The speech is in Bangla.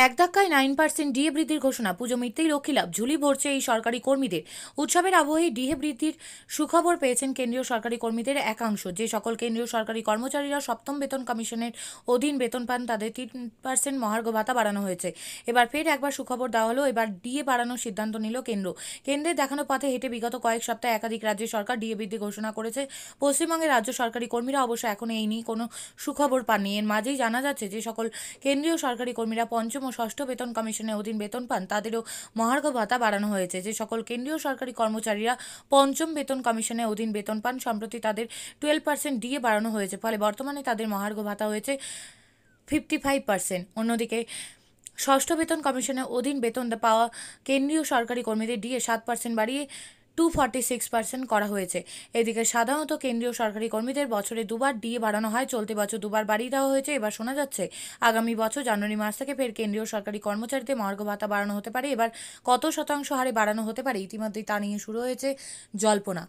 এক ধাক্কায় 9% ডিএ বৃদ্ধির ঘোষণা, পুজো মিটতেই লক্ষ্মী লাভ, ঝুলি ভরছে এই সরকারি কর্মীদের। উৎসবের আবহে ডিএ বৃদ্ধির সুখবর পেয়েছেন কেন্দ্রীয় সরকারি কর্মীদের একাংশ। যে সকল কেন্দ্রীয় সরকারি কর্মচারীরা সপ্তম বেতন কমিশনের অধীন বেতন পান তাদের 3% মহার্ঘ ভাতা বাড়ানো হয়েছে। এবার ফের একবার সুখবর দেওয়া হলো, এবার ডিএ বাড়ানোর সিদ্ধান্ত নিল কেন্দ্র। কেন্দ্রের দেখানো পথে হেঁটে বিগত কয়েক সপ্তাহে একাধিক রাজ্যের সরকার ডিএ বৃদ্ধি ঘোষণা করেছে। পশ্চিমবঙ্গের রাজ্য সরকারি কর্মীরা অবশ্য এখনো এই নিয়ে কোনো সুখবর পাননি। এর মাঝেই জানা যাচ্ছে যে সকল কেন্দ্রীয় সরকারি কর্মীরা পঞ্চম ও ষষ্ঠ বেতন কমিশনের অধীন বেতন পান তাদেরও মহার্ঘ ভাতা বাড়ানো হয়েছে। যে সকল কেন্দ্রীয় সরকারি কর্মচারীরা পঞ্চম বেতন কমিশনের অধীন বেতন পান সম্প্রতি তাদের 12% ডিএ বাড়ানো হয়েছে, ফলে বর্তমানে তাদের মহার্ঘ ভাতা হয়েছে 55%। অন্যদিকে ষষ্ঠ বেতন কমিশনের অধীন বেতন পাওয়া কেন্দ্রীয় সরকারি কর্মীদের ডিএ 7% বাড়িয়ে 246% করা হয়েছে। এদিকে সাধারণত কেন্দ্রীয় সরকারি কর্মীদের বছরে দুবার ডিএ বাড়ানো হয়, চলতি বছর দুবার বাড়িয়ে দেওয়া হয়েছে। এবার শোনা যাচ্ছে আগামী বছর জানুয়ারি মাস থেকে ফের কেন্দ্রীয় সরকারি কর্মচারীদের মহার্ঘ ভাতা বাড়ানো হতে পারে। এবার কত শতাংশ হারে বাড়ানো হতে পারে ইতিমধ্যেই তা নিয়ে শুরু হয়েছে জল্পনা।